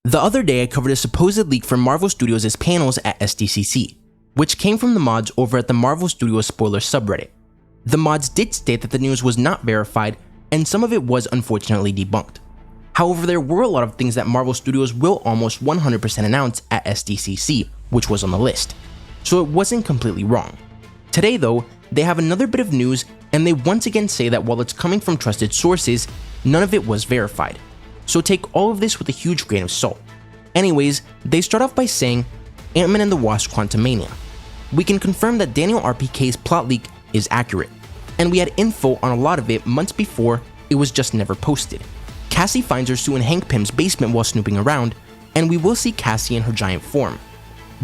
The other day I covered a supposed leak from Marvel Studios' panels at SDCC, which came from the mods over at the Marvel Studios spoiler subreddit. The mods did state that the news was not verified, and some of it was unfortunately debunked. However, there were a lot of things that Marvel Studios will almost 100% announce at SDCC, which was on the list, so it wasn't completely wrong. Today though, they have another bit of news, and they once again say that while it's coming from trusted sources, none of it was verified. So take all of this with a huge grain of salt. Anyways, they start off by saying, Ant-Man and the Wasp Quantumania. We can confirm that Daniel RPK's plot leak is accurate, and we had info on a lot of it months before, it was just never posted. Cassie finds her Sue in Hank Pym's basement while snooping around, and we will see Cassie in her giant form.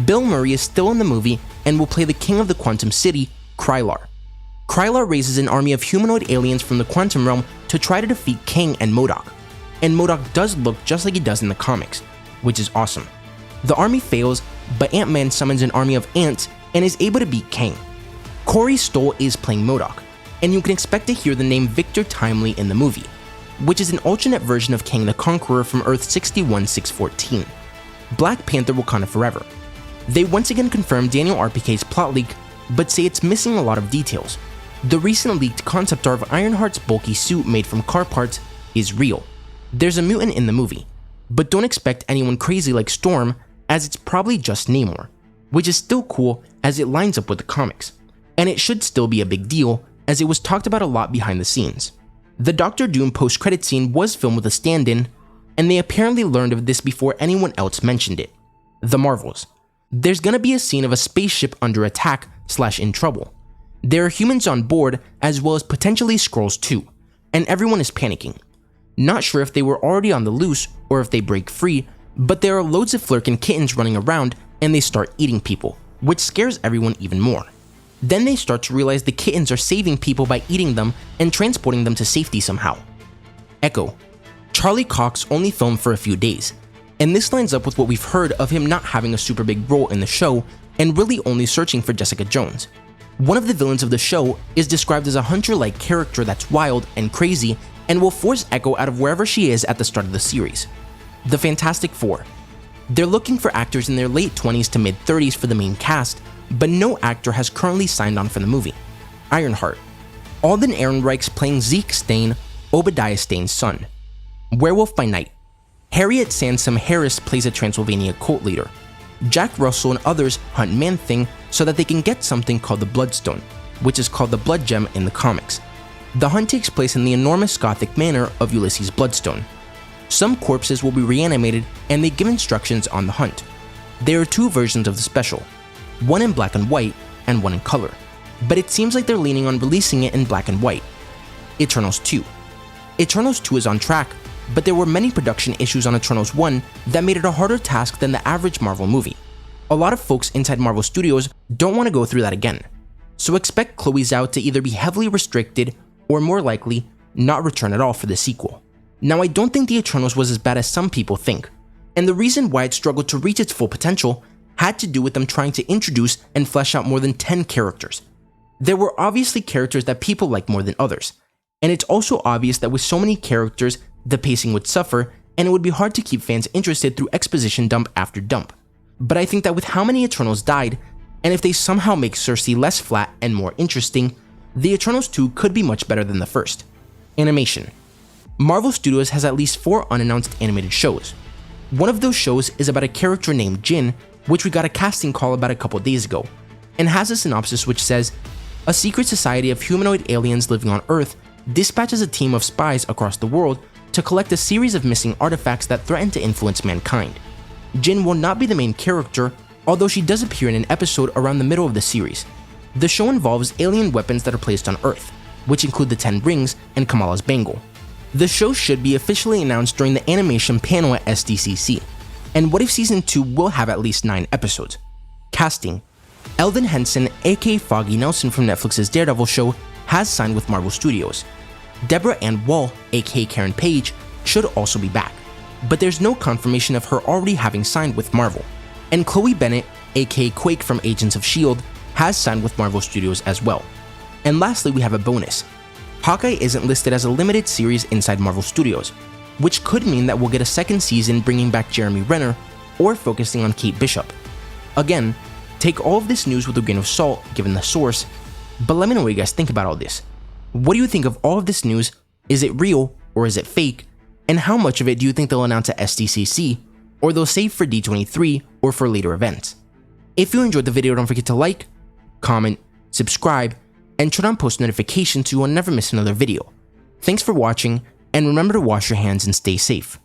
Bill Murray is still in the movie and will play the king of the Quantum City, Krylar. Krylar raises an army of humanoid aliens from the quantum realm to try to defeat Kang and MODOK. And MODOK does look just like he does in the comics, which is awesome. The army fails, but Ant-Man summons an army of ants and is able to beat Kang. Corey Stoll is playing MODOK, and you can expect to hear the name Victor Timely in the movie, which is an alternate version of Kang the Conqueror from Earth 61-614. Black Panther Wakanda Forever. They once again confirm Daniel RPK's plot leak, but say it's missing a lot of details. The recent leaked concept art of Ironheart's bulky suit made from car parts is real. There's a mutant in the movie, but don't expect anyone crazy like Storm, as it's probably just Namor, which is still cool as it lines up with the comics, and it should still be a big deal as it was talked about a lot behind the scenes. The Doctor Doom post-credit scene was filmed with a stand-in, and they apparently learned of this before anyone else mentioned it. The Marvels. There's gonna be a scene of a spaceship under attack / in trouble. There are humans on board as well as potentially Skrulls too, and everyone is panicking. Not sure if they were already on the loose or if they break free, but there are loads of Flurkin kittens running around and they start eating people, which scares everyone even more. Then they start to realize the kittens are saving people by eating them and transporting them to safety somehow. Echo. Charlie Cox only filmed for a few days, and this lines up with what we've heard of him not having a super big role in the show and really only searching for Jessica Jones. One of the villains of the show is described as a hunter-like character that's wild and crazy and will force Echo out of wherever she is at the start of the series. The Fantastic Four. They're looking for actors in their late 20s to mid 30s for the main cast, but no actor has currently signed on for the movie. Ironheart. Alden Ehrenreich's playing Zeke Stane, Obadiah Stane's son. Werewolf by Night. Harriet Sansom Harris plays a Transylvania cult leader. Jack Russell and others hunt Man-Thing so that they can get something called the Bloodstone, which is called the Blood Gem in the comics. The hunt takes place in the enormous gothic manor of Ulysses Bloodstone. Some corpses will be reanimated and they give instructions on the hunt. There are two versions of the special, one in black and white and one in color, but it seems like they're leaning on releasing it in black and white. Eternals 2. Eternals 2 is on track, but there were many production issues on Eternals 1 that made it a harder task than the average Marvel movie. A lot of folks inside Marvel Studios don't want to go through that again, so expect Chloe Zhao to either be heavily restricted or more likely, not return at all for the sequel. Now I don't think the Eternals was as bad as some people think, and the reason why it struggled to reach its full potential had to do with them trying to introduce and flesh out more than 10 characters. There were obviously characters that people liked more than others, and it's also obvious that with so many characters, the pacing would suffer and it would be hard to keep fans interested through exposition dump after dump. But I think that with how many Eternals died, and if they somehow make Cersei less flat and more interesting, the Eternals 2 could be much better than the first. Animation. Marvel Studios has at least 4 unannounced animated shows. One of those shows is about a character named Jin, which we got a casting call about a couple days ago, and has a synopsis which says, a secret society of humanoid aliens living on Earth dispatches a team of spies across the world to collect a series of missing artifacts that threaten to influence mankind. Jin will not be the main character, although she does appear in an episode around the middle of the series. The show involves alien weapons that are placed on Earth, which include the 10 Rings and Kamala's Bangle. The show should be officially announced during the animation panel at SDCC, and What If Season 2 will have at least 9 episodes. Casting. Eldon Henson, aka Foggy Nelson from Netflix's Daredevil show, has signed with Marvel Studios. Deborah Ann Wall, aka Karen Page, should also be back, but there's no confirmation of her already having signed with Marvel. And Chloe Bennett, aka Quake from Agents of S.H.I.E.L.D., has signed with Marvel Studios as well. And lastly, we have a bonus. Hawkeye isn't listed as a limited series inside Marvel Studios, which could mean that we'll get a second season bringing back Jeremy Renner or focusing on Kate Bishop. Again, take all of this news with a grain of salt given the source, but let me know what you guys think about all this. What do you think of all of this news? Is it real or is it fake? And how much of it do you think they'll announce at SDCC, or they'll save for D23 or for later events? If you enjoyed the video, don't forget to like, comment, subscribe, and turn on post notifications so you will never miss another video. Thanks for watching, and remember to wash your hands and stay safe.